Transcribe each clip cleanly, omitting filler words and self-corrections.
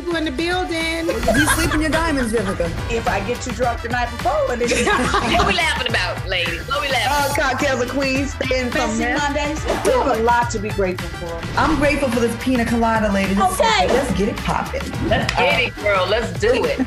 people in the building. You sleep in your diamonds, Vivica. If I get too drunk the night before, and What we laughing about, ladies? What we laughing? Cocktails of Queens, staying from Mondays. We have a lot to be grateful for. I'm grateful for this pina colada, ladies. Okay. Let's get it popping. Let's get it, girl. Let's do it.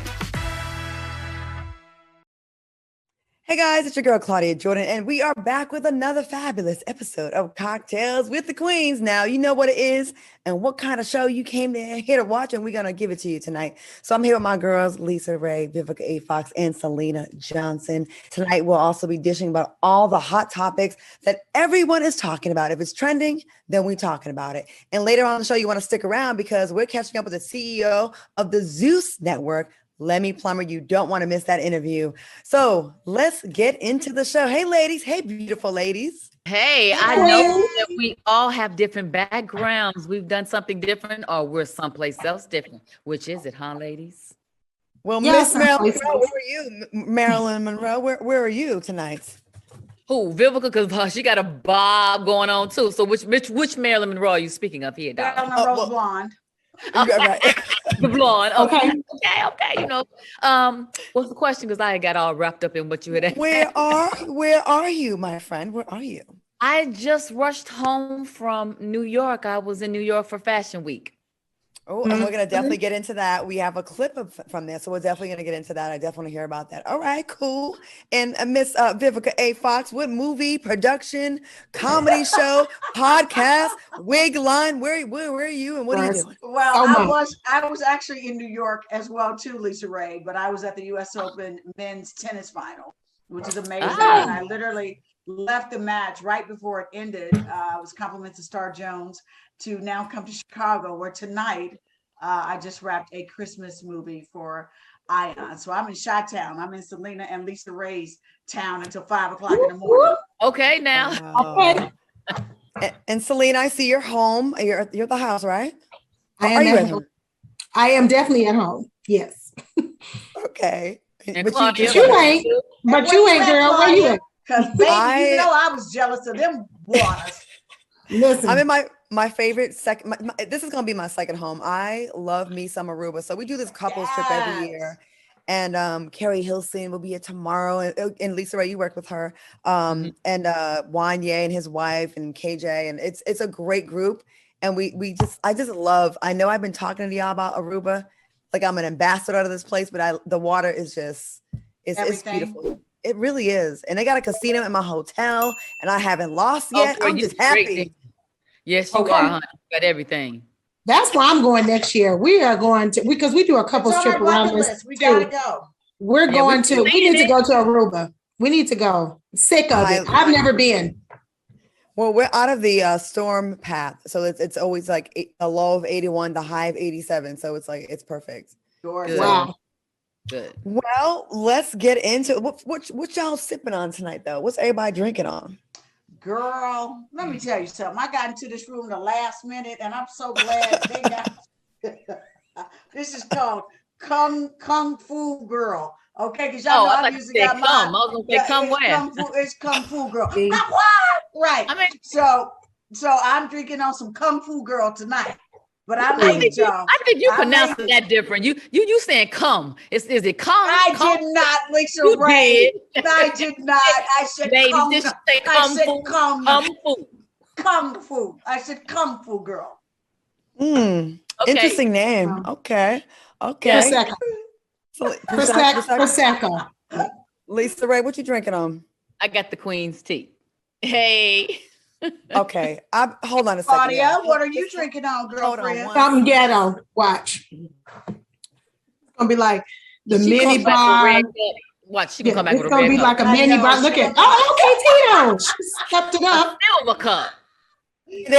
Hey guys, it's your girl Claudia Jordan, and we are back with another fabulous episode of Cocktails with the Queens. Now, you know what it is and what kind of show you came here to watch, and we're going to give it to you tonight. So I'm here with my girls, Lisa Ray, Vivica A. Fox, and Selena Johnson. Tonight, we'll also be dishing about all the hot topics that everyone is talking about. If it's trending, then we're talking about it. And later on in the show, you want to stick around because we're catching up with the CEO of the Zeus Network, Lemuel Plummer. You don't want to miss that interview. So let's get into the show. Hey, ladies. Hey, beautiful ladies. Hey, I know that we all have different backgrounds. We've done something different or we're someplace else different. Which is it, huh, ladies? Well, Miss Marilyn Monroe, where are you? Marilyn Monroe, where are you tonight? Who, Vivica? Because she got a bob going on too. So which Marilyn Monroe are you speaking of here, dog? Marilyn Monroe's blonde. Right. The blonde. Okay. You know, what's the question? Because I got all wrapped up in what you had asked. Where are you, my friend? Where are you? I just rushed home from New York. I was in New York for Fashion Week. Oh, and we're going to definitely get into that. We have a clip from there, so we're definitely going to get into that. I definitely want to hear about that. All right, cool. And Miss Vivica A. Fox, what movie, production, comedy show, podcast, wig line? Where are you and what are you doing? Well, I was actually in New York as well too, Lisa Ray, but I was at the U.S. Open men's tennis final, which is amazing. And I literally left the match right before it ended. It was compliments to Star Jones to now come to Chicago, where tonight I just wrapped a Christmas movie for Ion. So I'm in Chi-Town. I'm in Selena and Lisa Ray's town until 5 o'clock in the morning. Okay, now. Okay. And Selena, I see you're home. You're at the house, right? I am definitely at home. Yes. Okay. But you ain't, girl. Where you at? Because baby, I was jealous of them waters. Listen, I'm in my favorite second. This is gonna be my second home. I love me some Aruba, so we do this couples trip every year. And Carrie Hilson will be here tomorrow, and Lisa Ray, you work with her, and Wanye and his wife, and KJ, and it's a great group. And I just love. I know I've been talking to y'all about Aruba, like I'm an ambassador to this place, but the water is just it's beautiful. It really is. And they got a casino in my hotel, and I haven't lost yet. I'm just happy. Yes, you are, honey. You got everything. That's where I'm going next year. We are going to, because we do a couples trip around this. We gotta go. We need to go to Aruba. We need to go. Sick of it. I've never been. Well, we're out of the storm path. So it's always like a low of 81, the high of 87. So it's like, it's perfect. Good. Wow. Good. Well, let's get into what y'all sipping on tonight, though. What's everybody drinking on? Girl, let me tell you something. I got into this room the last minute, and I'm so glad they got. This is called Kung Fu Girl. Okay, because y'all know I'm using that. I was gonna say come where? It's Kung Fu Girl. Right. I mean, so I'm drinking on some Kung Fu Girl tonight. But I think you pronounced that different. You saying come? Is it come? I did not, Lisa Ray. I did not. I said come. Ladies, say kung fu. Kung fu. Kung fu. I said Kung Fu Girl. Okay. Interesting name. Okay. Prosecco. Lisa Ray, what you drinking on? I got the Queen's tea. Hey. Okay. Hold on a second. Claudia, what are you drinking on, girlfriend? Something ghetto. Watch. It's gonna be like the mini bar. Watch, she can come back with a red cup. It's gonna be like a mini bar. Look at okay, Tito. She stepped it up. Silver cup. It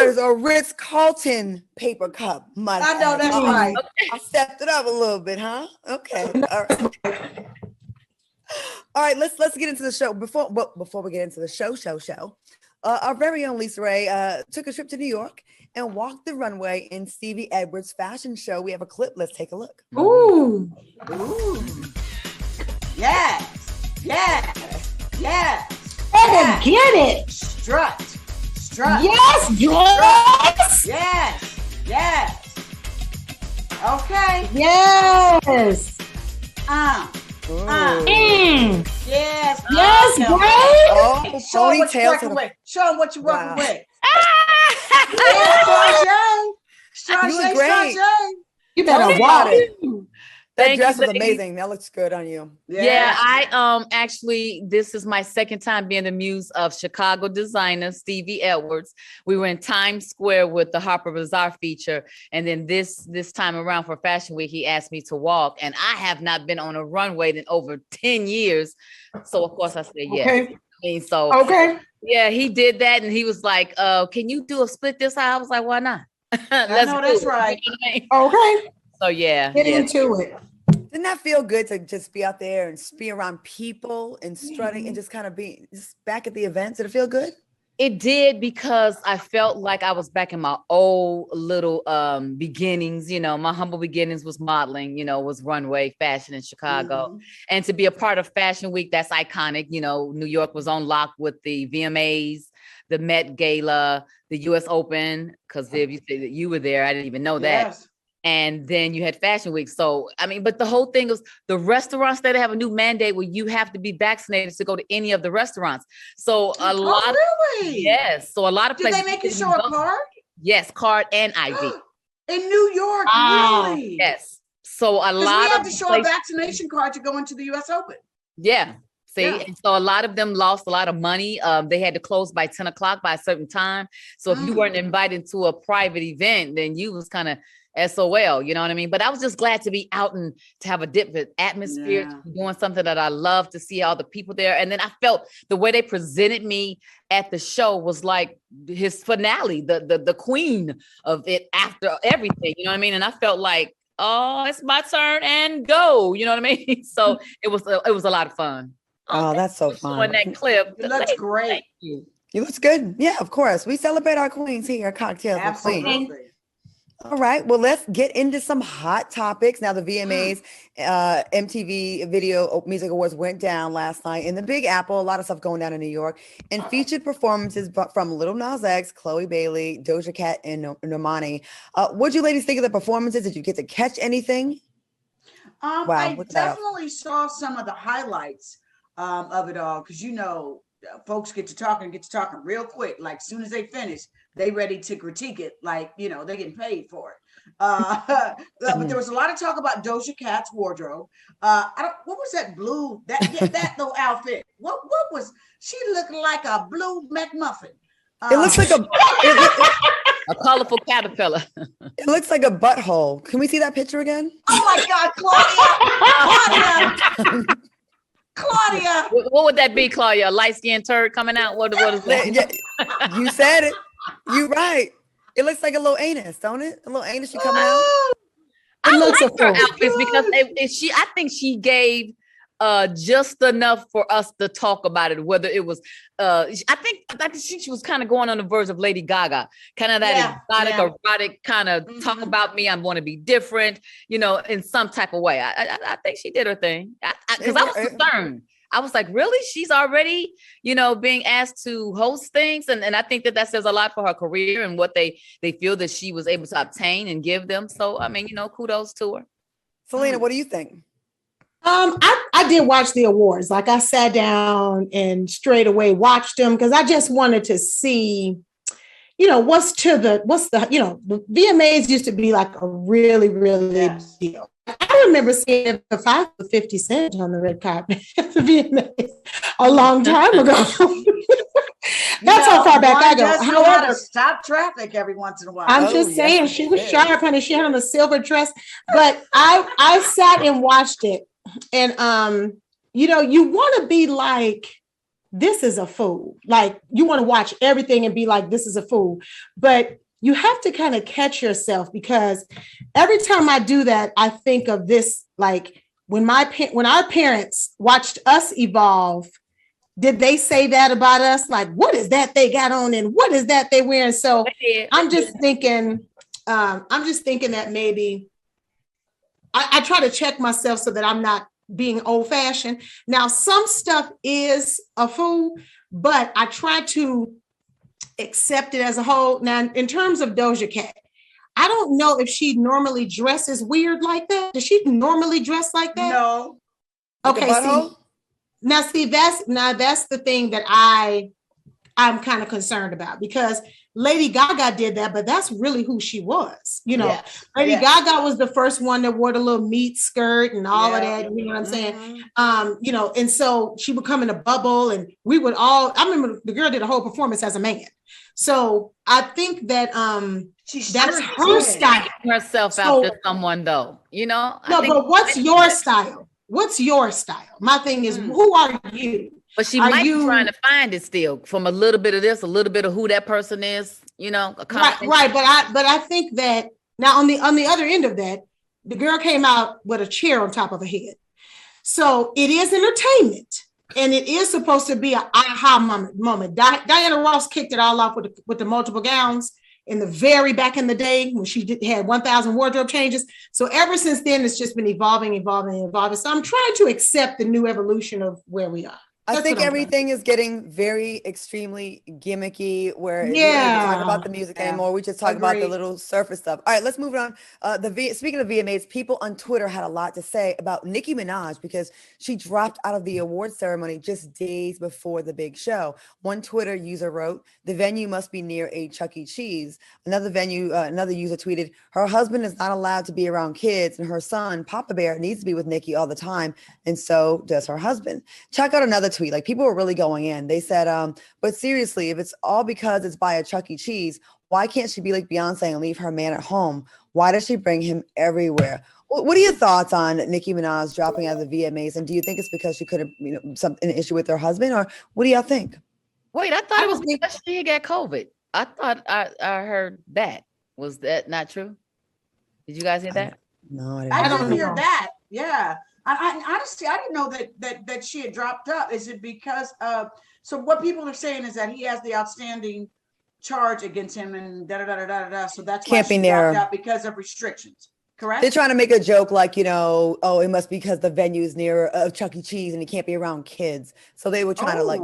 is a Ritz-Carlton paper cup. I know that's right. I stepped it up a little bit, huh? Okay. All right. All right, let's get into the show. Before we get into the show, our very own Lisa Ray took a trip to New York and walked the runway in Stevie Edwards' fashion show. We have a clip. Let's take a look. Ooh. Yes. Get it. Strut. Yes, dress. Yes. Okay. Yes. Yes. Yes, No. great. Oh, Show 'em what you're ponytail to working the with. Show 'em what you're working Wow. with. Yeah, Strachay. You look great. Strachay. You Tell better me about walk. it. That Thank dress you, is ladies. amazing. That looks good on you. Yeah, I actually, this is my second time being the muse of Chicago designer Stevie Edwards. We were in Times Square with the Harper Bazaar feature, and then this time around for Fashion Week, he asked me to walk, and I have not been on a runway in over 10 years. So of course I said yes. Okay. I mean, so Okay. yeah, he did that, and he was like, "Can you do a split this high?" I was like, "Why not?" I know that's right. You know what I mean? Okay. So yeah, Get yeah. into it. Didn't that feel good to just be out there and be around people and strutting and just kind of be just back at the events? Did it feel good? It did, because I felt like I was back in my old little beginnings. You know, my humble beginnings was modeling, you know, was runway fashion in Chicago. Mhm. And to be a part of Fashion Week, that's iconic. You know, New York was on lock with the VMAs, the Met Gala, the US Open, because Viv, you said that you were there. I didn't even know that. Yes. And then you had Fashion Week. So, I mean, but the whole thing was the restaurants that have a new mandate where you have to be vaccinated to go to any of the restaurants. So a lot, Oh, really? yes. So a lot of Did places. they make you didn't show a go. card? Yes, card and ID. In New York, Wow. really? Yes. So a Because lot we have of to show a places, vaccination card to go into the US Open. yeah. See, Yeah. and so a lot of them lost a lot of money. They had to close by 10 o'clock by a certain time. So if you weren't invited to a private event, then you was kind of SOL, you know what I mean? But I was just glad to be out and to have a different atmosphere, Yeah. to be doing something that I love, to see all the people there. And then I felt the way they presented me at the show was like his finale, the queen of it after everything, you know what I mean? And I felt like, oh, it's my turn and go, you know what I mean? So it was a lot of fun. Oh, that's so Showing fun. that clip. It looks Thank great. you. You looks good. Yeah, of course. We celebrate our queens here at Cocktails with Queens. Absolutely. All right. Well, let's get into some hot topics. Now, the VMAs, MTV Video Music Awards went down last night in the Big Apple. A lot of stuff going down in New York, and featured performances from Lil Nas X, Chloe Bailey, Doja Cat, and Normani. What'd you ladies think of the performances? Did you get to catch anything? Wow, I look that up. definitely saw some of the highlights of it all, because folks get to talking real quick. Like soon as they finish, they ready to critique it. Like, they're getting paid for it. But there was a lot of talk about Doja Cat's wardrobe. What was that blue, that little outfit? What was she looking like? A blue McMuffin. It looks like A colorful caterpillar. it looks like a butthole. Can we see that picture again? Oh my God, Claudia! Claudia! What would that be, Claudia? A light-skinned turd coming out? What is that? Yeah, you said it. You right. It looks like a little anus, don't it? A little anus she coming out. I looks like her a fool. outfits because I think she gave just enough for us to talk about it. Whether it was, I think she was kind of going on the verge of Lady Gaga, kind of that exotic, erotic kind of talk about me. I'm going to be different, in some type of way. I think she did her thing because I was concerned. I was like, really? She's already, being asked to host things. And I think that says a lot for her career and what they feel that she was able to obtain and give them. So, I mean, kudos to her. Selena, what do you think? I did watch the awards. Like I sat down and straight away watched them because I just wanted to see, the VMAs used to be like a really, really big deal. I remember seeing the 5 for 50 Cent on the red carpet at the VMAs a long time ago. That's how far back I go. However, stop traphic every once in a while. I'm just saying, she was sharp, honey. She had on a silver dress, but I sat and watched it, and you want to be like, this is a fool. Like you want to watch everything and be like, this is a fool, but you have to kind of catch yourself, because every time I do that, I think of this, like when our parents watched us evolve. Did they say that about us? Like, what is that they got on and what is that they wearing? So I'm just thinking that maybe I try to check myself so that I'm not being old fashioned. Now, some stuff is a fool, but I try to accept it as a whole. Now, in terms of Doja Cat, I don't know if she normally dresses weird like that. Does she normally dress like that? No. Okay, see, that's the thing that I'm kind of concerned about, because Lady Gaga did that, but that's really who she was. You know, Lady Gaga was the first one that wore the little meat skirt and all of that. You know what I'm saying? You know, and so she would come in a bubble, and we would all, I remember the girl did a whole performance as a man. So I think that that's her style. Herself after someone, though. You know? But what's your style? What's your style? My thing is, who are you? But she might be trying to find it still from a little bit of this, a little bit of who that person is, you know. Right. But I think that now on the other end of that, the girl came out with a chair on top of her head. So it is entertainment, and it is supposed to be an aha moment. Diana Ross kicked it all off with the multiple gowns in the very back in the day when she had 1,000 wardrobe changes. So ever since then, it's just been evolving. So I'm trying to accept the new evolution of where we are. I think everything is getting very extremely gimmicky, where we don't even talk about the music anymore. We just talk about the little surface stuff. All right, let's move on. Speaking of VMAs, people on Twitter had a lot to say about Nicki Minaj because she dropped out of the award ceremony just days before the big show. One Twitter user wrote, "The venue must be near a Chuck E. Cheese." Another user tweeted, "Her husband is not allowed to be around kids, and her son, Papa Bear, needs to be with Nicki all the time, and so does her husband." Check out another tweet. Like, people were really going in. They said, but seriously, if it's all because it's by a Chuck E. Cheese, why can't she be like Beyonce and leave her man at home? Why does she bring him everywhere? What are your thoughts on Nicki Minaj dropping out of the VMAs? And do you think it's because she could have, an issue with her husband, or what do y'all think? Wait, I thought it was because she got COVID. I thought I heard that. Was that not true? Did you guys hear that? No, I didn't hear that. Yeah. I honestly, I didn't know that she had dropped up. Is it because so what people are saying is that he has the outstanding charge against him and da. So that's why she dropped out, because of restrictions. Correct? They're trying to make a joke like, oh, it must be because the venue is near Chuck E. Cheese and he can't be around kids. So they were trying to like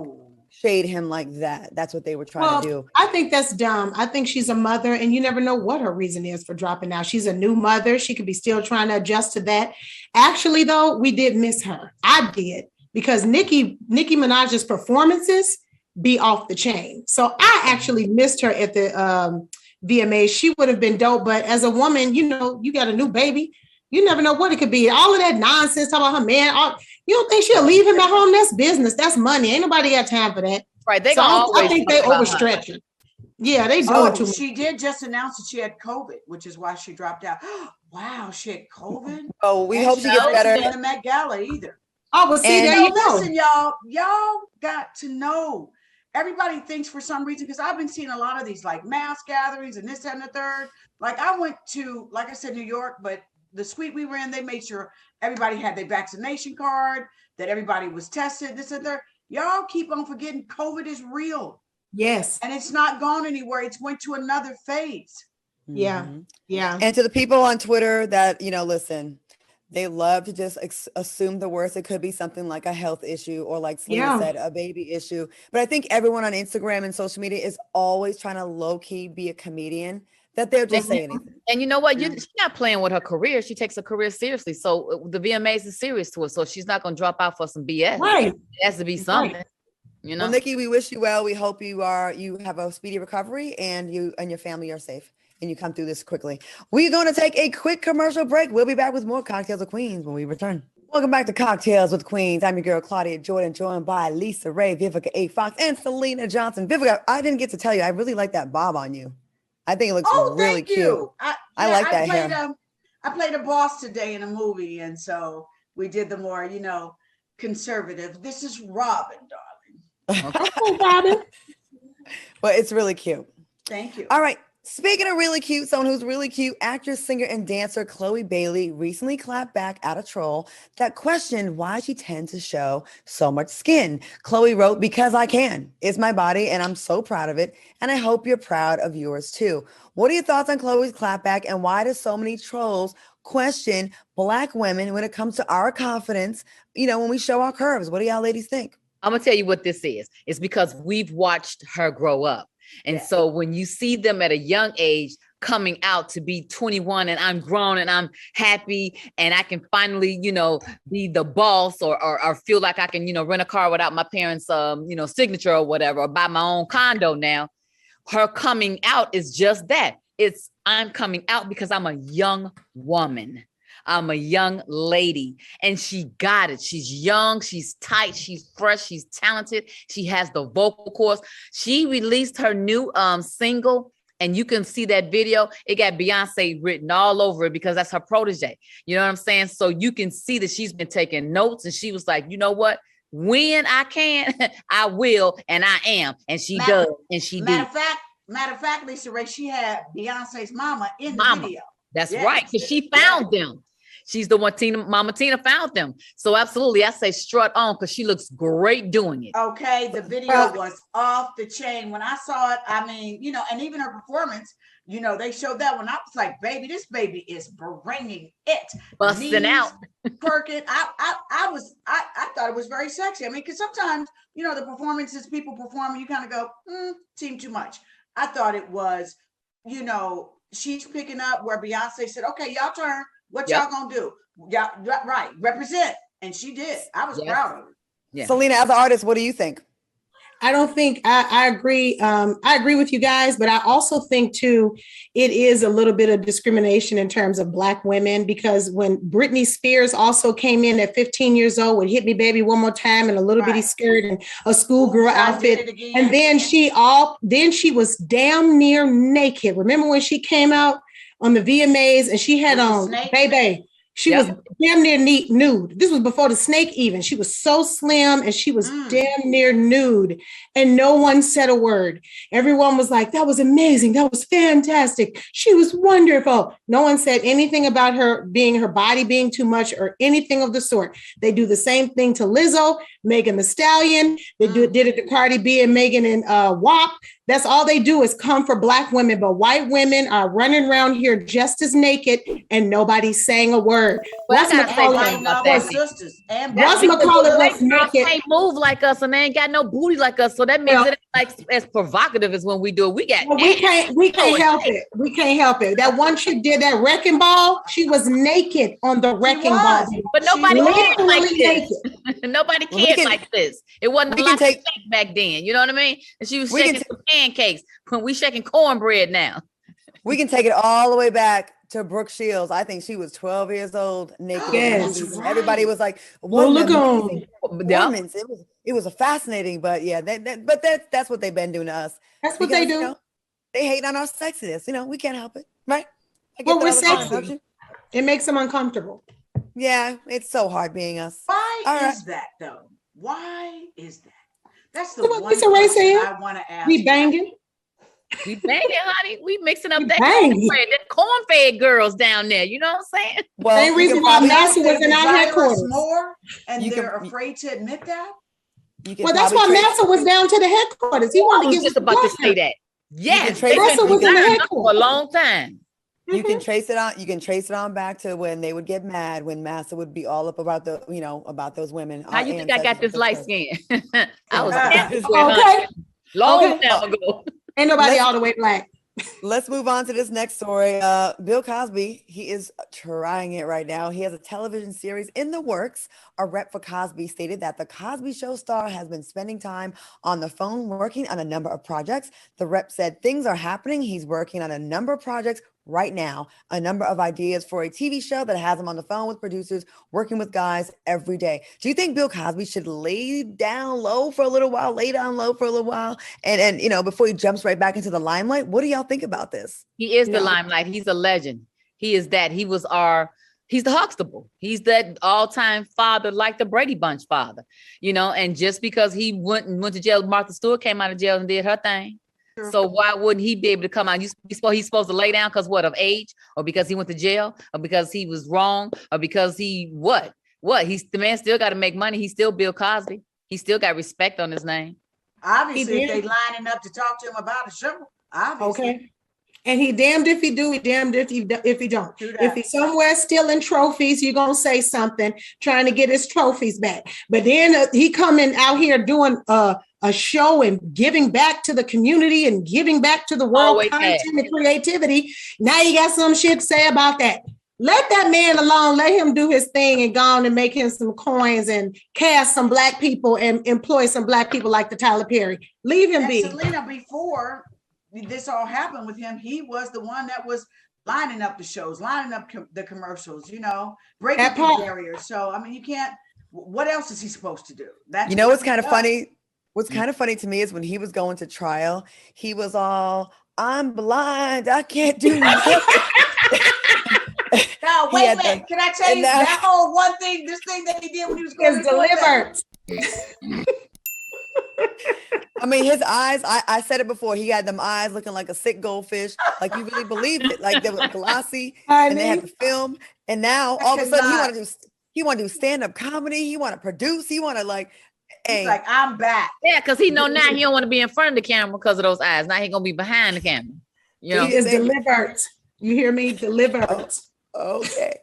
shade him like that. That's what they were trying to do. I think that's dumb. I think she's a mother, and you never know what her reason is for dropping out. She's a new mother. She could be still trying to adjust to that. Actually, though, we did miss her. I did, because Nicki Minaj's performances be off the chain. So I actually missed her at the VMAs. She would have been dope, but as a woman, you got a new baby. You never know what it could be. All of that nonsense talking about her man. You don't think she'll leave him at home? That's business. That's money. Ain't nobody got time for that. Right. I think they overstretching. Yeah, they do it too much. She did just announce that she had COVID, which is why she dropped out. Wow, she had COVID. Oh, we hope she gets better. She didn't Met Gala either. Oh, well, see, there you go. Listen, y'all got to know. Everybody thinks for some reason, because I've been seeing a lot of these like mass gatherings and this, that, and the third. Like, I went to, like I said, New York, but the suite we were in, they made sure everybody had their vaccination card, that everybody was tested, this and that. Y'all keep on forgetting COVID is real. Yes. And it's not gone anywhere. It's went to another phase. Yeah. Yeah. And to the people on Twitter that, listen, they love to just assume the worst. It could be something like a health issue, or like Selena said, a baby issue. But I think everyone on Instagram and social media is always trying to low key be a comedian, that they'll just say anything. And you know what? She's not playing with her career. She takes her career seriously. So the VMAs is serious to her. So she's not going to drop out for some BS. Right. It has to be something. Right. Well, Nicki, we wish you well. We hope you have a speedy recovery, and you and your family are safe, and you come through this quickly. We're going to take a quick commercial break. We'll be back with more Cocktails with Queens when we return. Welcome back to Cocktails with Queens. I'm your girl, Claudia Jordan, joined by Lisa Ray, Vivica A. Fox, and Selena Johnson. Vivica, I didn't get to tell you, I really like that bob on you. I think it looks really cute. I like that hair. I played a boss today in a movie, and so we did the more, conservative. This is Robin, darling. Okay, Robin. But it's really cute. Thank you. All right. Speaking of really cute, someone who's really cute, actress, singer, and dancer Chloe Bailey recently clapped back at a troll that questioned why she tends to show so much skin. Chloe wrote, "Because I can. It's my body, and I'm so proud of it, and I hope you're proud of yours too." What are your thoughts on Chloe's clapback, and why do so many trolls question Black women when it comes to our confidence, when we show our curves? What do y'all ladies think? I'm going to tell you what this is. It's because we've watched her grow up. And so when you see them at a young age coming out to be 21 and I'm grown and I'm happy and I can finally, be the boss or feel like I can, rent a car without my parents' signature or whatever, or buy my own condo now. Her coming out is just that. I'm coming out because I'm a young woman. I'm a young lady, and she got it. She's young, she's tight, she's fresh, she's talented. She has the vocal cords. She released her new single, and you can see that video. It got Beyonce written all over it because that's her protege. You know what I'm saying? So you can see that she's been taking notes, and she was like, you know what? When I can, I will, and I am. And she does, and she did. Matter of fact, Lisa Ray, she had Beyonce's mama in the video. That's right, because she found them. She's the one, Mama Tina found them. So absolutely, I say strut on because she looks great doing it. Okay, the video was off the chain. When I saw it, I mean, and even her performance, they showed that when I was like, baby, this baby is bringing it. Busting out. Perking. I thought it was very sexy. I mean, because sometimes, the performances people perform, you kind of go, seem too much. I thought it was, she's picking up where Beyonce said, okay, y'all turn. What y'all gonna do? Yeah, right. Represent. And she did. I was proud of her. Yeah. Selena, as an artist, what do you think? I don't think I agree. I agree with you guys, but I also think too, it is a little bit of discrimination in terms of Black women, because when Britney Spears also came in at 15 years old with Hit Me Baby One More Time and a little bitty skirt and a schoolgirl outfit. And then she was damn near naked. Remember when she came out on the VMAs and she had on baby. She was damn near nude. This was before the snake even. She was so slim and she was damn near nude. And no one said a word. Everyone was like, that was amazing. That was fantastic. She was wonderful. No one said anything about her body being too much or anything of the sort. They do the same thing to Lizzo, Megan Thee Stallion. They did it to Cardi B and Megan and WAP. That's all they do is come for Black women, but white women are running around here just as naked and nobody's saying a word. Well, What's McCullough was naked. Can't move like us and they ain't got no booty like us, so that means it ain't like as provocative as when we do it. We can't help it. We can't help it. That one chick did that wrecking ball. She was naked on the wrecking ball, but nobody cared like this. Nobody cared like this. It wasn't a lot of back then. You know what I mean? And she was shaking some pancakes when we shaking cornbread now. We can take it all the way back to Brooke Shields. I think she was 12 years old, naked. Yes. Everybody was like, look on. It was a fascinating, but that's what they've been doing to us. That's what they do. They hate on our sexiness. We can't help it, right? Well, we're sexy. It makes them uncomfortable. Yeah, it's so hard being us. Why is that though? Why is that? That's the one question I want to ask. We banging. We banging, honey. We mixing up that cornbread. That corn-fed girls down there. You know what I'm saying? Well, same reason why Massa was in our headquarters. More, and they're afraid to admit that. Well, that's why Massa was down to the headquarters. He wanted to get just about to say that. Yes, Massa was in the headquarters for a long time. You can trace it on. You can trace it on back to when they would get mad when Massa would be all up about about those women. How you think I got this light skin? I was okay. Long time ago. Ain't nobody all the way Black. Let's move on to this next story. Bill Cosby, he is trying it right now. He has a television series in the works. A rep for Cosby stated that the Cosby Show star has been spending time on the phone working on a number of projects. The rep said things are happening. He's working on a number of projects right now, a number of ideas for a TV show that has him on the phone with producers, working with guys every day. Do you think Bill Cosby should lay down low for a little while, and before he jumps right back into the limelight? What do y'all think about this? He is the limelight. He's a legend. He is that. He's the Huxtable. He's that all-time father, like the Brady Bunch father, and just because he went to jail, Martha Stewart came out of jail and did her thing. Sure. So why wouldn't he be able to come out? He's supposed to lay down because of age, or because he went to jail, or because he was wrong, or because he what? The man still got to make money. He's still Bill Cosby. He still got respect on his name. Obviously, if they lining up to talk to him about a show, obviously. Okay. And he damned if he do, he damned if he don't. If he's somewhere stealing trophies, you're going to say something, trying to get his trophies back. But then he coming out here doing a show and giving back to the community and giving back to the world, content and creativity. Now you got some shit to say about that. Let that man alone. Let him do his thing and go on and make him some coins and cast some black people and employ some black people like the Tyler Perry. Leave him be. Selena, before this all happened with him, he was the one that was lining up the shows, lining up the commercials, breaking the barriers. So, I mean, you can't, what else is he supposed to do? That's what's kind of funny? What's kind of funny to me is when he was going to trial, he was all, I'm blind, I can't do nothing. No, wait. Can I tell you that whole this thing that he did when he was going to delivered. I mean, his eyes, I said it before, he had them eyes looking like a sick goldfish. Like you really believed it. Like they were glossy and they had the film. And now all of a sudden he want to do stand-up comedy. He want to produce. He want to he's like, I'm back. Yeah, because he know now he don't want to be in front of the camera because of those eyes. Now he gonna be behind the camera. He is delivered. You hear me? Delivered. Okay.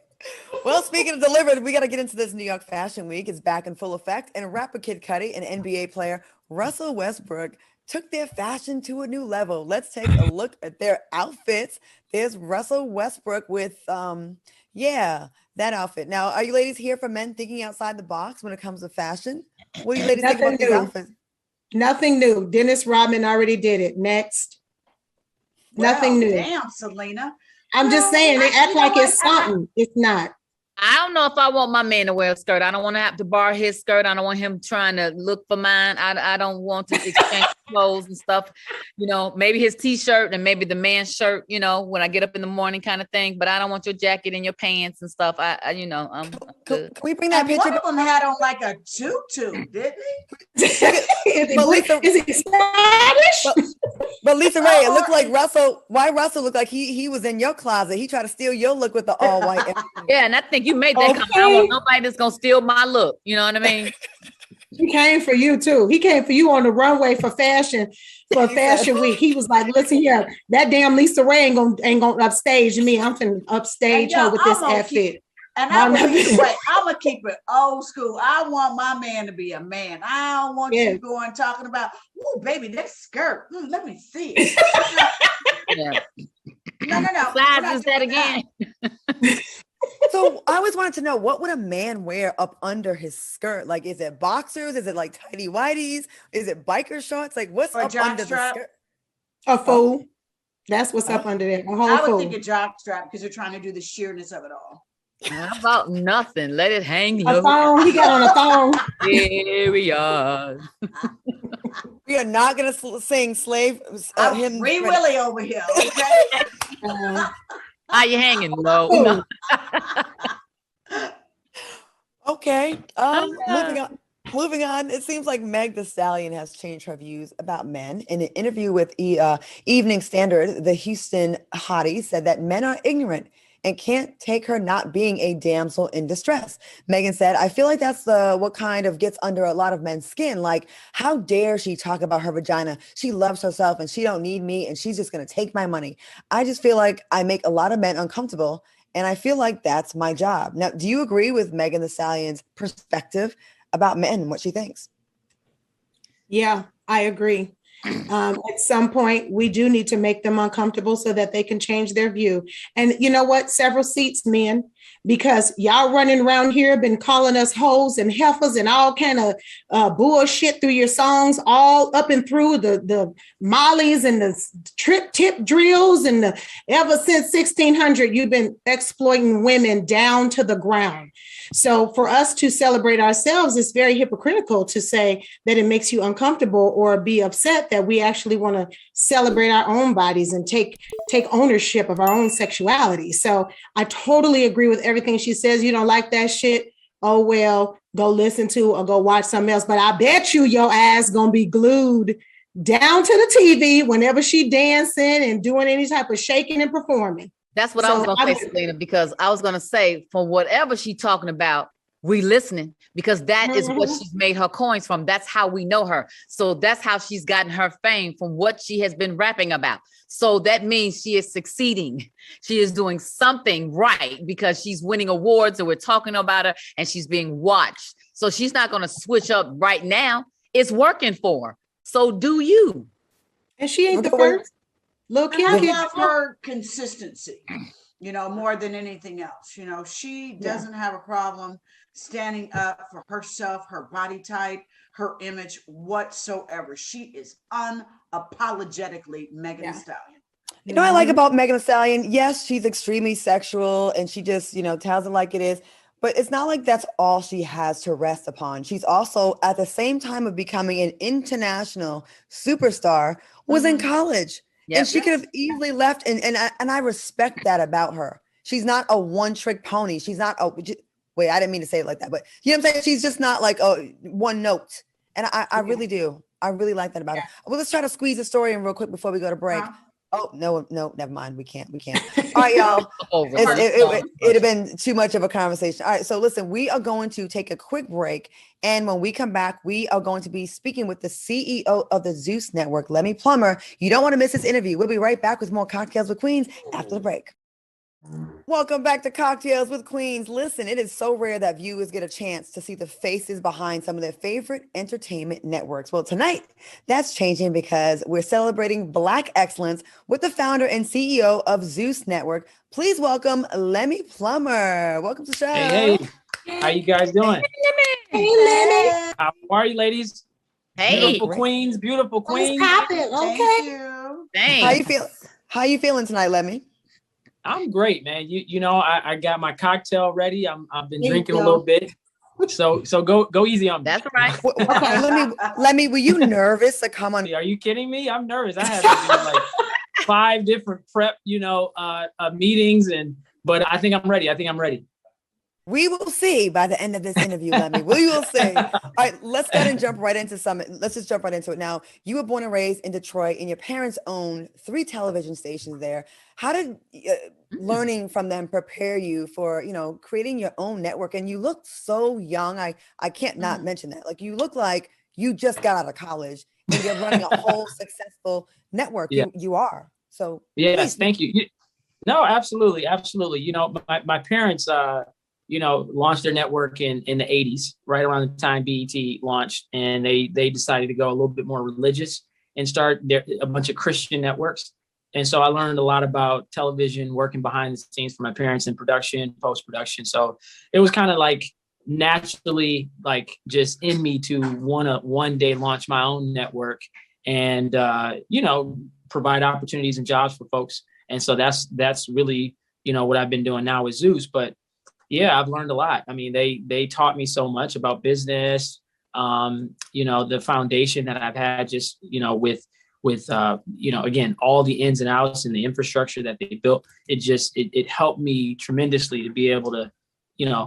Well, speaking of delivered, we got to get into this New York Fashion Week. It's back in full effect, and rapper Kid Cudi and NBA player Russell Westbrook took their fashion to a new level. Let's take a look at their outfits. There's Russell Westbrook with, that outfit. Now, are you ladies here for men thinking outside the box when it comes to fashion? What do you ladies think about these outfits? Nothing new. Dennis Rodman already did it. Next. Nothing new. Damn, Selena. I'm just saying, they act like it's something. It's not. I don't know if I want my man to wear a skirt. I don't want to have to borrow his skirt. I don't want him trying to look for mine. I don't want to exchange clothes and stuff. Maybe his t-shirt and maybe the man's shirt, when I get up in the morning kind of thing. But I don't want your jacket and your pants and stuff. I'm Can we bring that picture? One of them had on like a tutu, didn't he? Is he Spanish? But Lisa Ray, it looked like Russell. Why Russell looked like he was in your closet? He tried to steal your look with the all white. Yeah, and I think you made that comment. I want nobody that's gonna steal my look. You know what I mean? He came for you too. He came for you on the runway for Fashion Week. He was like, "Listen here, that damn Lisa Ray ain't gonna upstage me. I'm finna upstage her with this outfit." I'm gonna keep it old school. I want my man to be a man. I don't want you going talking about, "Oh, baby, that skirt. Let me see it." No. Size is that again? So I always wanted to know, what would a man wear up under his skirt? Like, is it boxers? Is it like tighty whities? Is it biker shorts? Like, what's up under the skirt? A fool. That's what's up under there. I would think a jock strap because they're trying to do the sheerness of it all. How about nothing? Let it hang. A thong. He got on a thong. Here we are. We are not going to sing slave. Free Willie over here. Okay. Are you hanging low? No. Okay. Moving on. It seems like Meg Thee Stallion has changed her views about men. In an interview with Evening Standard, the Houston hottie said that men are ignorant and can't take her not being a damsel in distress. Megan said, I feel like that's what kind of gets under a lot of men's skin. Like, how dare she talk about her vagina? She loves herself and she don't need me and she's just going to take my money. I just feel like I make a lot of men uncomfortable and I feel like that's my job. Now, do you agree with Megan Thee Stallion's perspective about men and what she thinks? Yeah, I agree. At some point, we do need to make them uncomfortable so that they can change their view. And you know what? Several seats, men, because y'all running around here been calling us hoes and heifers and all kind of bullshit through your songs, all up and through the mollies and the tip drills and ever since 1600, you've been exploiting women down to the ground. So for us to celebrate ourselves, it's very hypocritical to say that it makes you uncomfortable or be upset that we actually want to celebrate our own bodies and take ownership of our own sexuality. So I totally agree with everything she says. You don't like that shit? Oh, well, go listen to or go watch something else. But I bet you your ass gonna be glued down to the TV whenever she dancing and doing any type of shaking and performing. That's what I was going to say, Selena, because I was going to say, for whatever she's talking about, we listening because that is what Mhm. she's made her coins from. That's how we know her. So that's how she's gotten her fame, from what she has been rapping about. So that means she is succeeding. She is doing something right because she's winning awards and we're talking about her and she's being watched. So she's not going to switch up right now. It's working for her. So do you. And she ain't the Okay, wait. first. Lil And Kim I keep- love her consistency, more than anything else. She doesn't have a problem standing up for herself, her body type, her image whatsoever. She is unapologetically Megan Thee Stallion. You know what I like about Megan Thee Stallion? Yes, she's extremely sexual and she just, tells it like it is. But it's not like that's all she has to rest upon. She's also, at the same time of becoming an international superstar, was in college. And she could have easily left. And I respect that about her. She's not a one-trick pony. She's not wait, I didn't mean to say it like that. But you know what I'm saying? She's just not like one note. And I really do. I really like that about her. Well, let's try to squeeze the story in real quick before we go to break. Oh, no, never mind. We can't. All right, y'all. It'd have been too much of a conversation. All right, so listen, we are going to take a quick break. And when we come back, we are going to be speaking with the CEO of the Zeus Network, Lemuel Plummer. You don't want to miss this interview. We'll be right back with more Cocktails with Queens after the break. Welcome back to Cocktails with Queens. Listen, it is so rare that viewers get a chance to see the faces behind some of their favorite entertainment networks. Well, tonight, that's changing because we're celebrating Black excellence with the founder and CEO of Zeus Network. Please welcome Lemuel Plummer. Welcome to the show. Hey, how you guys doing? Hey, Lemmy. How are you, ladies? Hey. Beautiful queens, beautiful queens. What's poppin'? Thank Okay. you. Thanks. How you feeling tonight, Lemmy? I'm great, man. I got my cocktail ready. I've been There you drinking a go. little bit. So go easy on me. That's right. Okay, Lemmy, were you nervous to come on? Are you kidding me? I'm nervous. I had to do like 5 different prep, meetings, but I think I'm ready. We will see by the end of this interview, Lemmy. We will see. All right, let's go ahead and jump right into Let's just jump right into it. Now, you were born and raised in Detroit, and your parents own 3 television stations there. How did learning from them prepare you for, creating your own network? And you look so young. I can't not mention that. Like, you look like you just got out of college and you're running a whole successful network. Yeah. You are. So yes, thank you. No, absolutely. My parents launched their network in the 80s, right around the time BET launched, and they decided to go a little bit more religious and start a bunch of Christian networks. And so I learned a lot about television, working behind the scenes for my parents in production, post-production. So it was kind of like naturally, like just in me to want to one day launch my own network and, provide opportunities and jobs for folks. And so that's really, what I've been doing now with Zeus. But yeah, I've learned a lot. I mean, they taught me so much about business, the foundation that I've had just, with again, all the ins and outs and the infrastructure that they built. It helped me tremendously to be able to,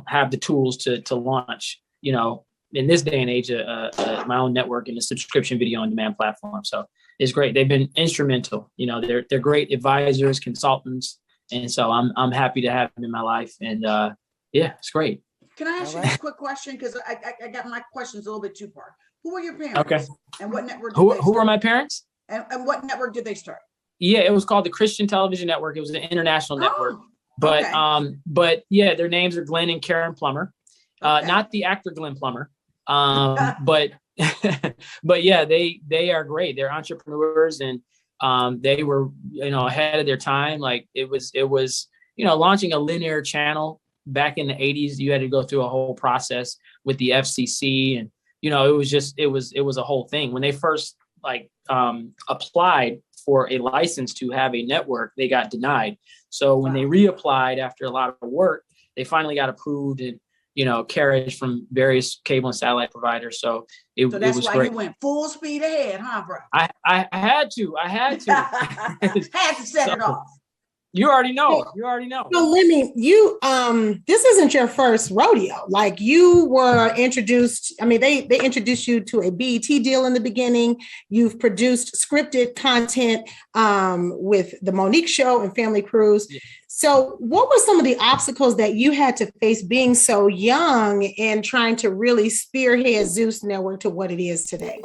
have the tools to launch, in this day and age, my own network and a subscription video on demand platform. So it's great. They've been instrumental. They're great advisors, consultants. And so I'm happy to have them in my life. And yeah, it's great. Can I ask you a quick question? Because I got my questions a little bit two-part. Who were your parents? Okay. And what network? Who were my parents? And what network did they start? Yeah, it was called the Christian Television Network. It was an international network. But okay. But yeah, their names are Glenn and Karen Plummer. Not the actor Glenn Plummer. But but yeah, they are great. They're entrepreneurs, and they were ahead of their time. Like it was launching a linear channel back in the 80s. You had to go through a whole process with the FCC, and it was a whole thing. When they first applied for a license to have a network, they got denied. So when they reapplied after a lot of work, they finally got approved, and carriage from various cable and satellite providers. So it was great. So that's why you went full speed ahead, huh, bro? I had to. Had to set it off. You already know. You already know. So Lemmy, you this isn't your first rodeo. Like you were introduced, I mean, they introduced you to a BET deal in the beginning. You've produced scripted content with the Monique Show and Family Cruise. Yeah. So what were some of the obstacles that you had to face being so young and trying to really spearhead Zeus Network to what it is today?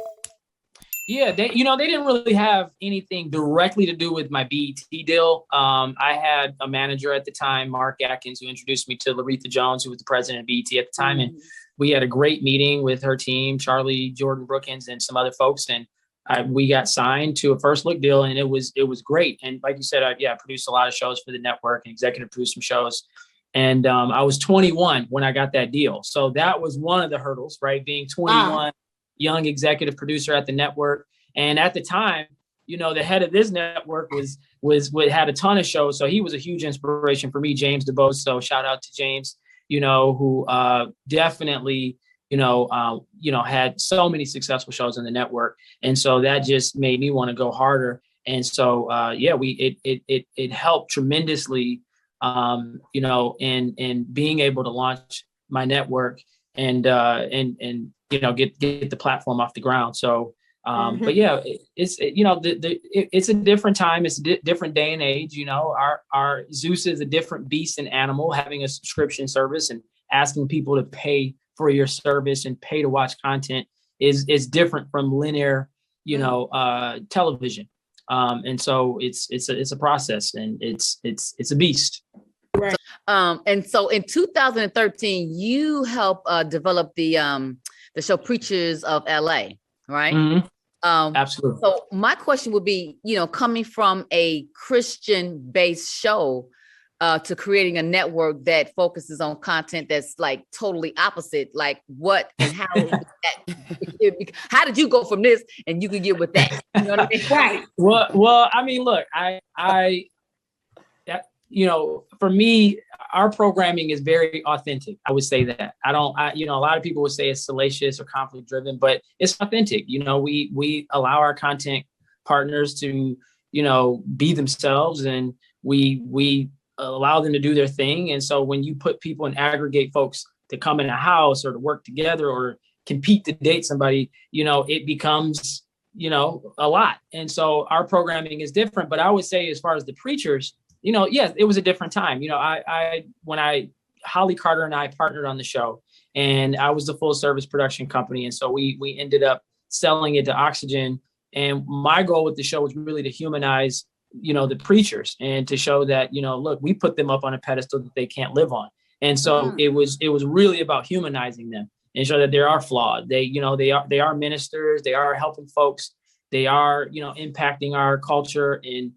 Yeah, they didn't really have anything directly to do with my BET deal. I had a manager at the time, Mark Atkins, who introduced me to Laretha Jones, who was the president of BET at the time. Mm-hmm. And we had a great meeting with her team, Charlie, Jordan Brookins, and some other folks. And we got signed to a first look deal, and it was great. And like you said, I produced a lot of shows for the network and executive produced some shows. And I was 21 when I got that deal. So that was one of the hurdles, right? Being 21, young executive producer at the network. And at the time, the head of this network had a ton of shows. So he was a huge inspiration for me, James DeBose. So shout out to James, who definitely, had so many successful shows on the network. And so that just made me want to go harder. And so, it helped tremendously, in being able to launch my network and get the platform off the ground. So, but yeah, it's a different time. It's a different day and age. Our Zeus is a different beast and animal, having a subscription service and asking people to pay for your service and pay to watch content is different from linear, television. And so it's a process, and it's a beast. Right. And so in 2013, you helped develop the show Preachers of LA, right? Mm-hmm. Absolutely. So my question would be, coming from a Christian-based show to creating a network that focuses on content that's like totally opposite, like what and how how did you go from this and you could get with that? You know what I mean? Right. Well, I mean, look, for me, our programming is very authentic. I would say that. A lot of people would say it's salacious or conflict driven, but it's authentic. We allow our content partners to, be themselves, and we allow them to do their thing. And so when you put people and aggregate folks to come in a house or to work together or compete to date somebody, it becomes, a lot. And so our programming is different. But I would say, as far as the preachers, yes, it was a different time. Holly Carter and I partnered on the show, and I was the full service production company. And so we ended up selling it to Oxygen. And my goal with the show was really to humanize, the preachers, and to show that, look, we put them up on a pedestal that they can't live on. And so it was really about humanizing them and show that they are flawed. They are ministers. They are helping folks. They are, impacting our culture and,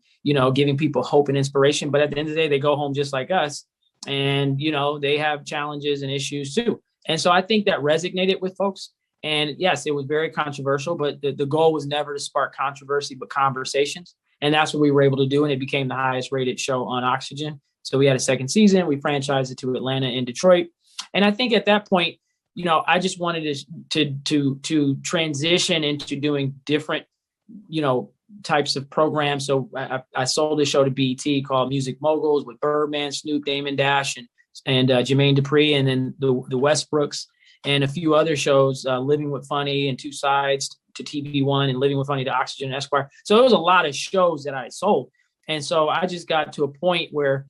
giving people hope and inspiration. But at the end of the day, they go home just like us. And, they have challenges and issues too. And so I think that resonated with folks. And yes, it was very controversial, but the goal was never to spark controversy, but conversations. And that's what we were able to do. And it became the highest rated show on Oxygen. So we had a second season. We franchised it to Atlanta and Detroit. And I think at that point, I just wanted to transition into doing different, types of programs. So I sold a show to BET called Music Moguls with Birdman, Snoop, Damon Dash, and Jermaine Dupri, and then the Westbrooks and a few other shows, Living with Funny and Two Sides to TV1 and Living with Funny to Oxygen and Esquire. So there was a lot of shows that I sold. And so I just got to a point where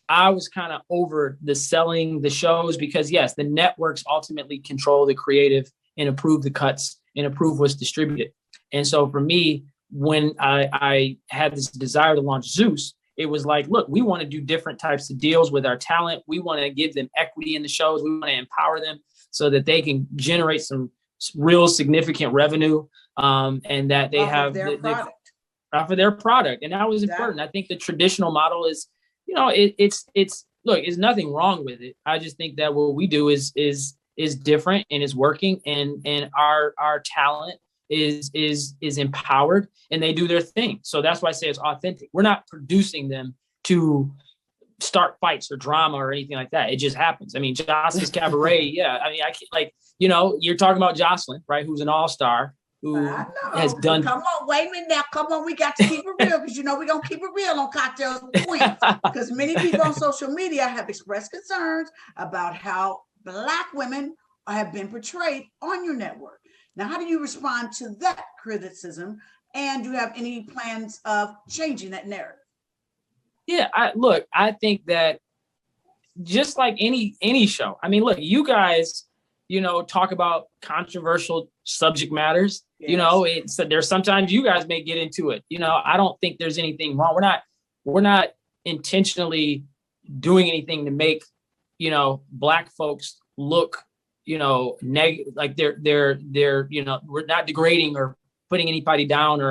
I was kind of over the selling the shows, because yes, the networks ultimately control the creative and approve the cuts and approve what's distributed. And so for me, when I had this desire to launch Zeus, it was like, look, we want to do different types of deals with our talent. We want to give them equity in the shows. We want to empower them so that they can generate some real significant revenue, and that they have off of their product. And that was important. I think the traditional model is, it's nothing wrong with it. I just think that what we do is different and is working, and our talent is empowered and they do their thing. So that's why I say it's authentic. We're not producing them to start fights or drama or anything like that. It just happens. I mean, Jocelyn's Cabaret. Yeah. I mean, you're talking about Jocelyn, right? Who's an all-star. has done. Come on, wait a minute now. Come on, we got to keep it real because we're gonna keep it real on Cocktails with Queens. Because many people on social media have expressed concerns about how Black women have been portrayed on your network. Now, how do you respond to that criticism? And do you have any plans of changing that narrative? Yeah, I think that just like any show, I mean, look, you guys, talk about controversial subject matters. Yes. There's sometimes you guys may get into it. I don't think there's anything wrong. We're not intentionally doing anything to make, Black folks look, negative, like they're, we're not degrading or putting anybody down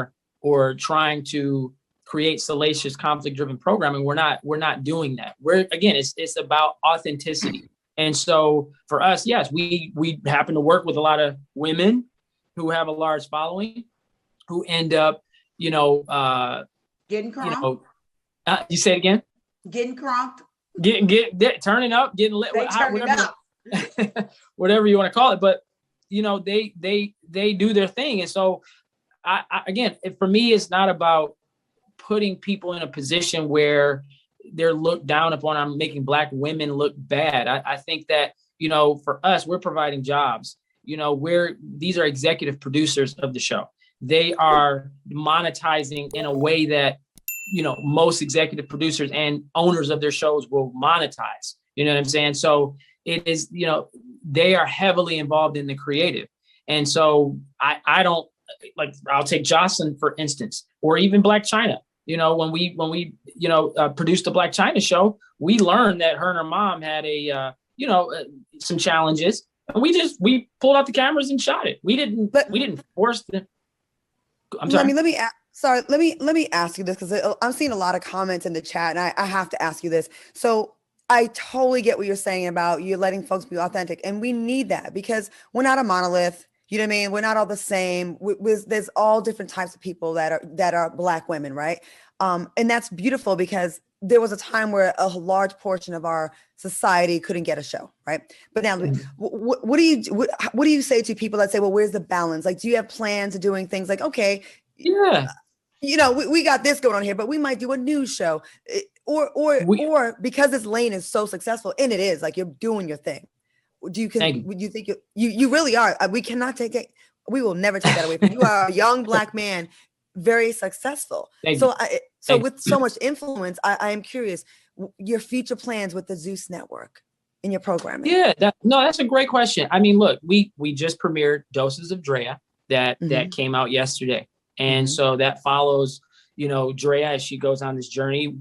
or trying to create salacious conflict-driven programming. We're not doing that. It's about authenticity. And so for us, yes, we happen to work with a lot of women who have a large following, who end up, getting crunked. You say it again? Getting crunked. Turning up, getting lit, whatever you want to call it. But they do their thing, and so for me, it's not about putting people in a position where they're looked down upon. I'm making Black women look bad. I think that, for us, we're providing jobs. These are executive producers of the show. They are monetizing in a way that, most executive producers and owners of their shows will monetize. You know what I'm saying? So it is, they are heavily involved in the creative. And so I don't, like, I'll take Jocelyn, for instance, or even Black China. When we produced the Black China show, we learned that her and her mom had some challenges, and we pulled out the cameras and shot it. We didn't force them. I'm sorry. Let me ask you this, because I'm seeing a lot of comments in the chat, and I have to ask you this. So I totally get what you're saying about you letting folks be authentic, and we need that because we're not a monolith. You know what I mean? We're not all the same. There's all different types of people that are Black women, right? And that's beautiful because there was a time where a large portion of our society couldn't get a show, right? But now, what do you say to people that say, "Well, where's the balance?" Like, do you have plans of doing things like, okay, yeah, we got this going on here, but we might do a news show, or because this lane is so successful, and it is, like, you're doing your thing. Do you think you really are? We cannot take it. We will never take that away from you. You are a young Black man, very successful. So with so much influence, I am curious your future plans with the Zeus Network in your programming. Yeah, that's a great question. I mean, look, we just premiered Doses of Drea that came out yesterday, and so that follows Drea as she goes on this journey,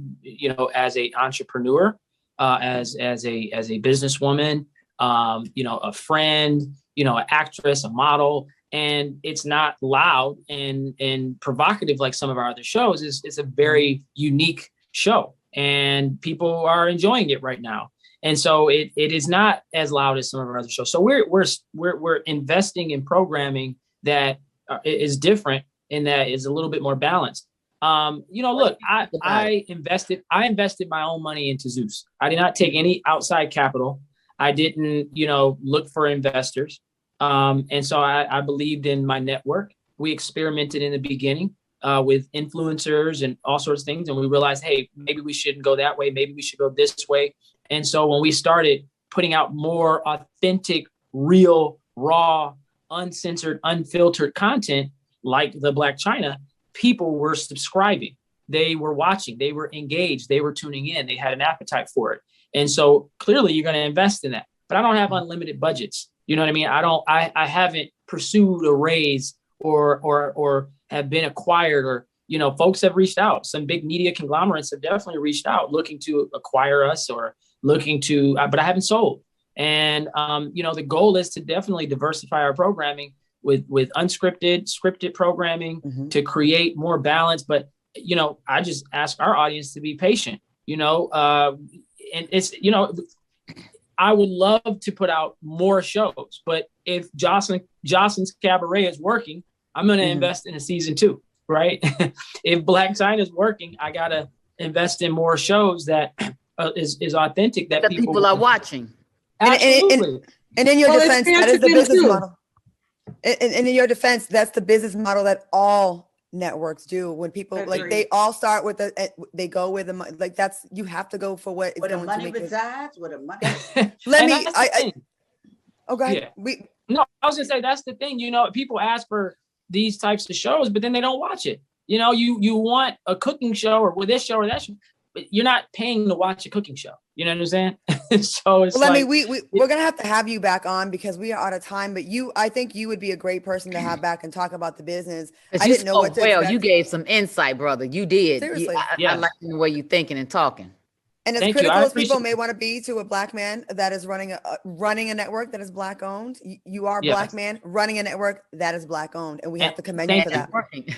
as a entrepreneur, as a businesswoman. A friend, an actress, a model, and it's not loud and provocative like some of our other shows. It's a very unique show, and people are enjoying it right now. And so it is not as loud as some of our other shows. So we're investing in programming that is different, and that is a little bit more balanced. Look, I invested my own money into Zeus. I did not take any outside capital. I didn't, look for investors. And so I believed in my network. We experimented in the beginning with influencers and all sorts of things. And we realized, hey, maybe we shouldn't go that way. Maybe we should go this way. And so when we started putting out more authentic, real, raw, uncensored, unfiltered content like the Black China, people were subscribing. They were watching. They were engaged. They were tuning in. They had an appetite for it. And so clearly you're going to invest in that, but I don't have unlimited budgets. You know what I mean? I haven't pursued a raise or have been acquired, or, folks have reached out. Some big media conglomerates have definitely reached out looking to acquire us or looking to, but I haven't sold. And, the goal is to definitely diversify our programming with unscripted, scripted programming to create more balance. But, I just ask our audience to be patient, and it's, I would love to put out more shows, but if Jocelyn's Cabaret is working, I'm going to invest in a season 2, right? If Black China is working, I got to invest in more shows that is authentic, that people are watching. Absolutely. And in your defense, that is the business model. And in your defense, that's the business model that all networks do. When people like they all start with they go with the like that's you have to go for what is going to make resides. What a money. Let me. Okay. Yeah. No, I was gonna say that's the thing. You know, people ask for these types of shows, but then they don't watch it. You know, you want a cooking show or with this show or that show, but you're not paying to watch a cooking show. You know what I'm saying? So it's well, we're gonna have you back on because we are out of time. But I think you would be a great person to have back and talk about the business. I didn't know what to expect. You gave some insight, brother. You did. Seriously, I like the way you're thinking and talking. And as critical as people may want to be to a Black man that is running a network that is Black owned, you are a Black man running a network that is Black owned, and we have to commend you for that.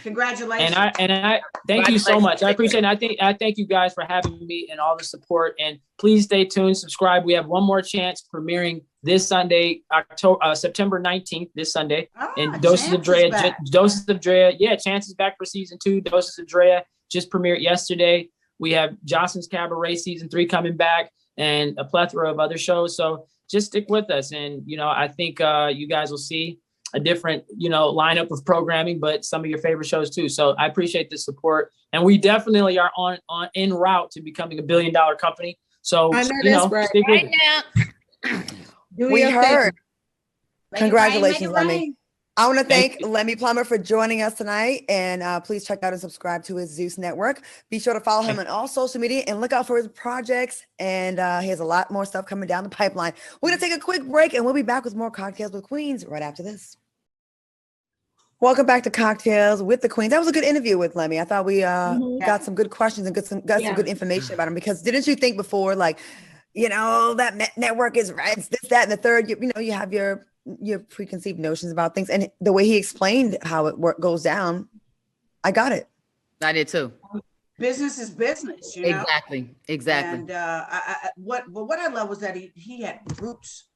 Congratulations! And I thank you so much. I appreciate it. I thank you guys for having me and all the support. And please stay tuned, subscribe. We have one more chance premiering this Sunday, September 19th. This Sunday, and Doses of Drea. Doses of Drea. Yeah, Chance is back for season 2. Doses of Drea just premiered yesterday. We have Jocelyn's Cabaret season 3 coming back and a plethora of other shows. So just stick with us. And, you know, I think you guys will see a different, you know, lineup of programming, but some of your favorite shows too. So I appreciate the support. And we definitely are on en route to becoming $1 billion company. So, stick with it. We heard. Congratulations, Lemmy. I want to thank Lemuel Plummer for joining us tonight, and please check out and subscribe to his Zeus Network. Be sure to follow him on all social media and look out for his projects. And he has a lot more stuff coming down the pipeline. We're going to take a quick break, and we'll be back with more Cocktails with Queens right after this. Welcome back to Cocktails with the Queens. That was a good interview with Lemmy. I thought we got some good questions and some good information about him, because didn't you think before, like, you know, that network is right, it's this, that, and the third, you know, you have your preconceived notions about things, and the way he explained how it goes down, I got it. I did too. Business is business, you know? Exactly. And what I love was that he had roots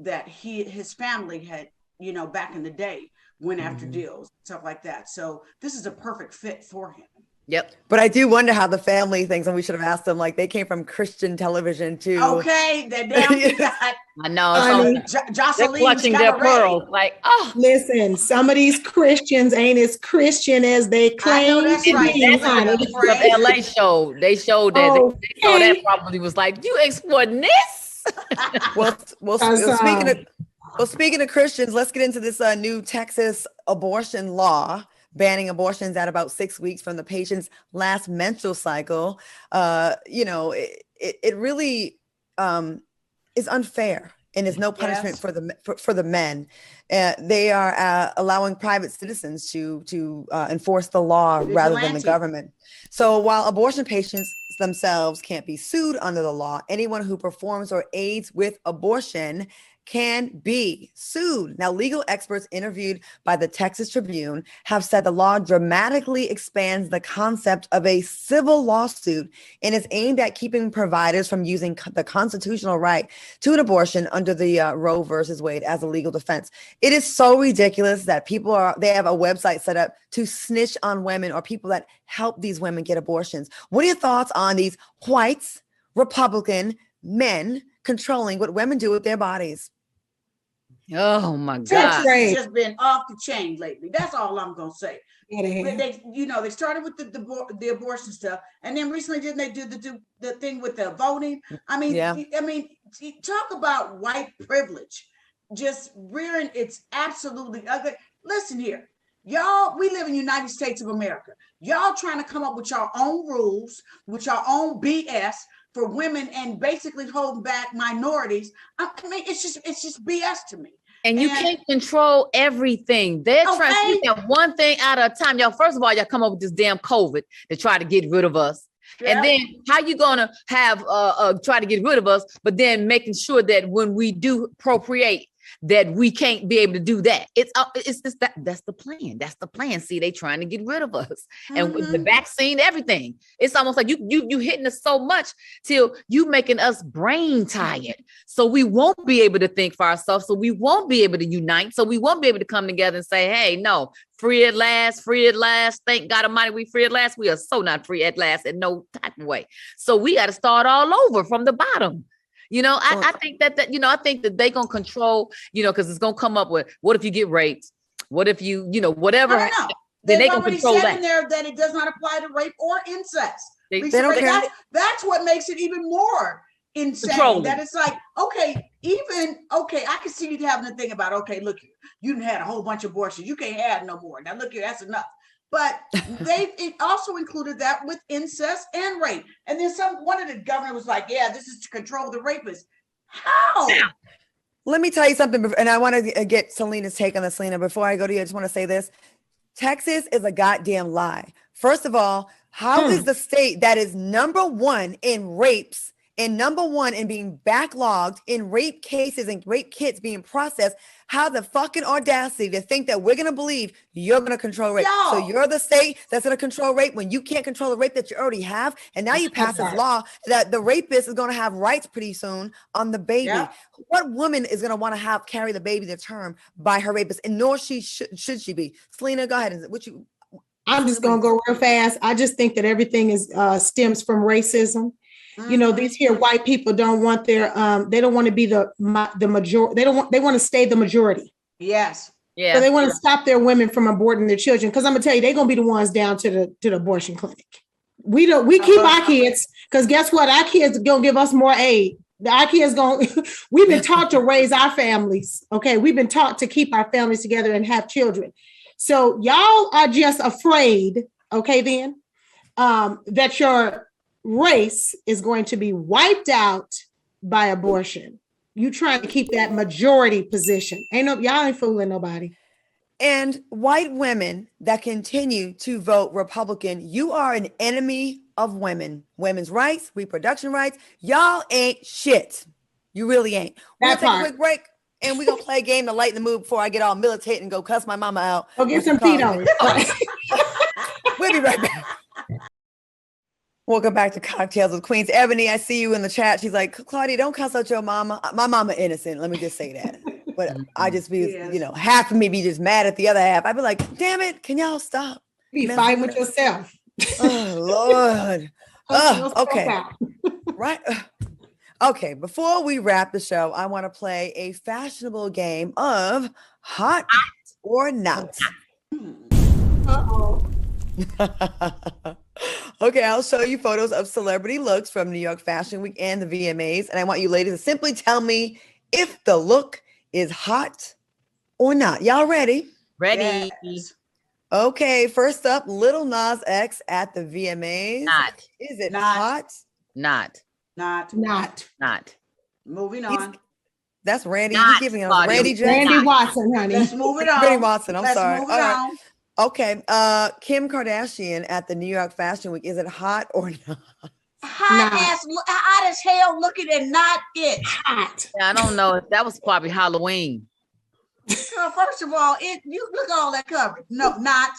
that his family had, you know, back in the day, went after deals, stuff like that. So this is a perfect fit for him. Yep. But I do wonder how the family thinks, and we should have asked them, like, they came from Christian television too. Okay, that damn God. I know. Jocelyn clutching their pearls. Like, listen, some of these Christians ain't as Christian as they claim. I know that's right. The LA show, they showed that. They saw that probably was like, you exploiting this? Speaking of Christians, let's get into this new Texas abortion law, banning abortions at about 6 weeks from the patient's last menstrual cycle. You know, it really is unfair, and there's no punishment for the men. They are allowing private citizens to enforce the law rather than the government. So while abortion patients themselves can't be sued under the law, anyone who performs or aids with abortion can be sued. Now, legal experts interviewed by the Texas Tribune have said the law dramatically expands the concept of a civil lawsuit and is aimed at keeping providers from using the constitutional right to an abortion under the Roe versus Wade as a legal defense. It is so ridiculous that they have a website set up to snitch on women or people that help these women get abortions. What are your thoughts on these whites, Republican men controlling what women do with their bodies? Oh my God! Texas has just been off the chain lately. That's all I'm gonna say. They started with the abortion stuff, and then recently didn't they do the thing with the voting? I mean, talk about white privilege, just rearing its absolutely ugly. Listen here, y'all. We live in the United States of America. Y'all trying to come up with your own rules, with your own BS for women, and basically holding back minorities. I mean, it's just BS to me. And you can't control everything. They're trying to get one thing at a time. Y'all, first of all, y'all come up with this damn COVID to try to get rid of us. Yeah. And then how you gonna have try to get rid of us, but then making sure that when we do procreate, that we can't be able to do that. That's the plan. That's the plan. See, they trying to get rid of us. And with the vaccine, everything. It's almost like you hitting us so much till you making us brain tired. So we won't be able to think for ourselves. So we won't be able to unite. So we won't be able to come together and say, hey, no, free at last, free at last. Thank God Almighty, we free at last. We are so not free at last in no type of way. So we got to start all over from the bottom. You know, I think that I think that they gonna control, you know, because it's gonna come up with, what if you get raped? What if whatever? I don't know. Then They've they can already control said that. in there that it does not apply to rape or incest. They don't care. That's what makes it even more insane. Controlling. That it's like, okay, I can see you having a thing about, okay, look, you done had a whole bunch of abortions. You can't have no more. Now look here, that's enough. But it also included that with incest and rape. And then one of the governors was like, yeah, this is to control the rapists. How? Let me tell you something, and I want to get Selena's take on this, Selena. Before I go to you, I just want to say this. Texas is a goddamn lie. First of all, how is the state that is number one in rapes and number one in being backlogged in rape cases and rape kits being processed, how the fucking audacity to think that we're going to believe you're going to control rape. No. So you're the state that's going to control rape when you can't control the rape that you already have. And now you pass this law that the rapist is going to have rights pretty soon on the baby. Yeah. What woman is going to want to carry the baby to term by her rapist? And nor should she be. Selena, go ahead. I'm just going to go real fast. I just think that everything is stems from racism. You know, these here white people don't want their they don't want to be the majority. They want to stay the majority. Yes. Yeah. So they want to stop their women from aborting their children. Because I'm gonna tell you, they're gonna be the ones down to the abortion clinic. We keep our kids, because guess what? Our kids are gonna give us more aid. Our kids we've been taught to raise our families. Okay, we've been taught to keep our families together and have children. So y'all are just afraid, okay, then, that your race is going to be wiped out by abortion. You trying to keep that majority position. Y'all ain't fooling nobody. And white women that continue to vote Republican, you are an enemy of women, women's rights, reproduction rights. Y'all ain't shit. You really ain't. We'll take a quick break and we're gonna play a game to lighten the mood before I get all militant and go cuss my mama out. Go get some feet on. We'll be right back. Welcome back to Cocktails with Queens. Ebony, I see you in the chat. She's like, Claudia, don't cuss out your mama. My mama innocent. Let me just say that. But I just be, half of me be just mad at the other half. I'd be like, damn it, can y'all stop? Be fighting with yourself. Oh, Lord. Okay. Right. Okay, before we wrap the show, I want to play a fashionable game of Hot or Not. Uh-oh. Okay, I'll show you photos of celebrity looks from New York Fashion Week and the VMAs. And I want you ladies to simply tell me if the look is hot or not. Y'all ready? Ready. Yes. Okay, first up, Lil Nas X at the VMAs. Not. Is it Not. hot? Not. Not. Moving on. That's Randy. Not, He's giving us Claudia. Randy Jackson. Randy Watson, honey. Let's move it on. Randy Watson, I'm Let's sorry. Move All it right. on. Okay, Kim Kardashian at the New York Fashion Week. Is it hot or not? Hot as hell looking and not it. Hot. Yeah, I don't know. That was probably Halloween. First of all, you look at all that coverage. No, not.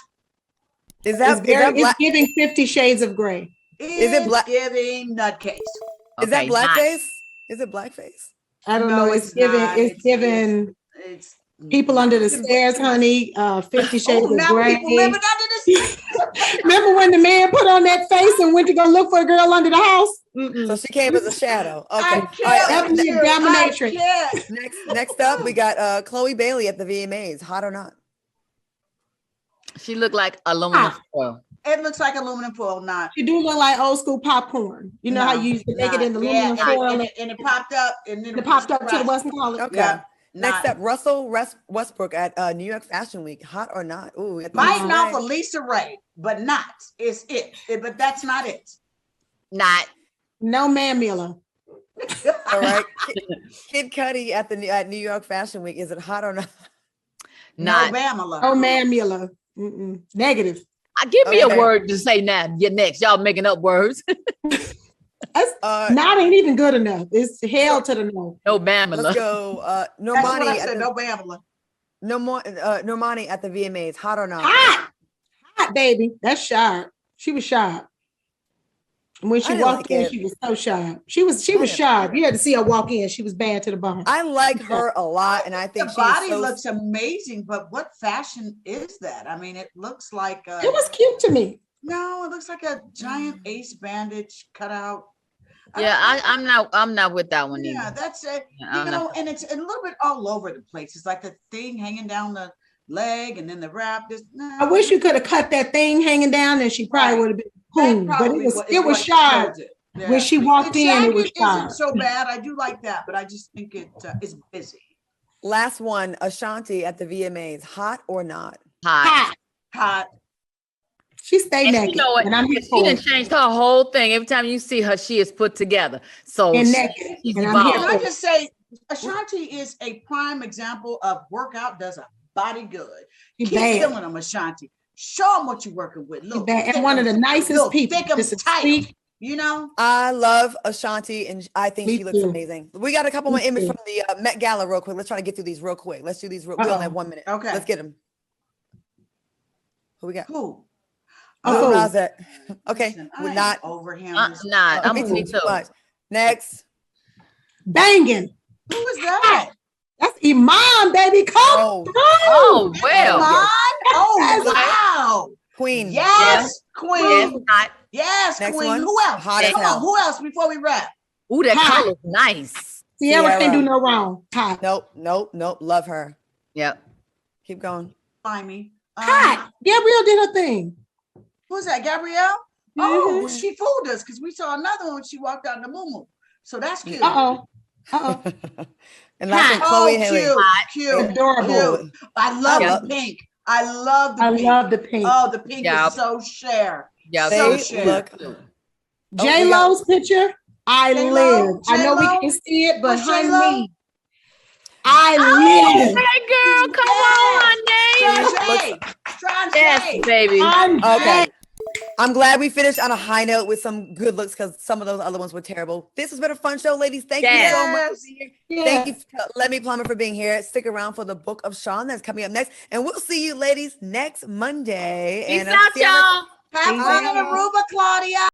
Is that It's black? giving 50 Shades of Grey. Is it black? Giving nutcase. Is that Okay, blackface? Is it blackface? I don't No, know. It's giving. not. It's giving It's people under the stairs, honey. 50 Shades of now Grey. people living under the stairs. Remember when the man put on that face and went to go look for a girl under the house? So she came as a shadow. Okay. I All right, can't. Ebony and dominatrix. I can't. next up, we got Chloe Bailey at the VMAs. Hot or not? She looked like aluminum foil. It looks like aluminum foil, not. She do look like old school popcorn. You know how you used to make it in the aluminum foil and it popped up and then it popped up to the Western College. Okay. Yeah, Next not. up, Russell Westbrook at New York Fashion Week. Hot or not? Ooh, Biting off of Lisa Ray, but not. It's it. But that's not it. Not. No, ma'am, Miller. All right. Kid Cudi at New York Fashion Week. Is it hot or not? Not. No, Bamala. Oh, ma'am, Miller. Negative. Give me a word to say now. You're next. Y'all making up words. Not ain't even good enough. It's hell to the no. No Bamala. Let's go. That's what I Normani said. No Bamala. Normani at the VMAs. Hot or not? Hot, baby. That's sharp. She was sharp. And when she walked in, she was so sharp. She was sharp. You had to see her walk in. She was bad to the bone. I like her a lot, and I think The body looks amazing, but what fashion is that? I mean, it looks like it was cute to me. No, it looks like a giant ace bandage cut out. Yeah, I'm not with that one either. Yeah, that's it. Yeah, and it's a little bit all over the place. It's like a thing hanging down the leg and then the wrap. I wish you could have cut that thing hanging down, and she probably would have been cool. But it was sharp. Yeah. When she walked in, it was sharp. Isn't so bad. I do like that, but I just think it is busy. Last one, Ashanti at the VMAs. Hot or not? Hot. She stay naked. You know what? And I'm here She for done it. changed her whole thing. Every time you see her, she is put together. So And naked. she's And I'm here evolved. Can I for it. just say, Ashanti is a prime example of workout does a body good. She Keep bad. killing them, Ashanti. Show them what you're working with. She Look, bad. And one of the nicest people. Thick 'em Just tight. sweet. You know, I love Ashanti, and I think Me she looks too. amazing. We got a couple more Me images too. from the Met Gala real quick. Let's try to get through these real quick. Let's do these real. We only have 1 minute. Okay. Let's get them. Who we got? cool. Oh, Oh. how's that? Okay, Listen, I we're ain't not. over him. Not. I'm Me me too. too. But next. Banging. Who is that? That's Iman, baby. Come Oh, through. Oh well. Iman? Oh Yes. wow! Queen. Yes, Queen. It's not. Yes, Next Queen. one. Who else? Hot as Come hell. on. Who else before we wrap? Ooh, that Hot. color's nice. Sierra can't Sierra. do no wrong. Hot. Nope. Love her. Yep. Keep going. Find me. Hot. Gabrielle did her thing. Who's that? Gabrielle? Oh, well, Mhm. she fooled us because we saw another one when she walked out in the muumuu. So that's cute. Uh-oh. Uh-oh. And last one, Hot. Chloe Oh, Haley. cute. Adorable. Cute. I love Yep. the pink. I love the I pink. love the pink. Oh, the pink Yep. is so Cher. Yeah. So They Cher. look. J we got- Lo's picture. I J-Lo? live. I know we J-Lo? can see it, but Who's J-Lo? honey, I live. Hey girl, come on, Nate. Strange. Yes, baby. I'm Okay. I'm glad we finished on a high note with some good looks because some of those other ones were terrible. This has been a fun show, ladies. Thank you so much. Yes. for being here. Yeah. Thank you, Lemuel Plummer, for being here. Stick around for the Book of Sean that's coming up next. And we'll see you ladies next Monday. Peace And out, Sierra- y'all. Have fun in Aruba, Claudia.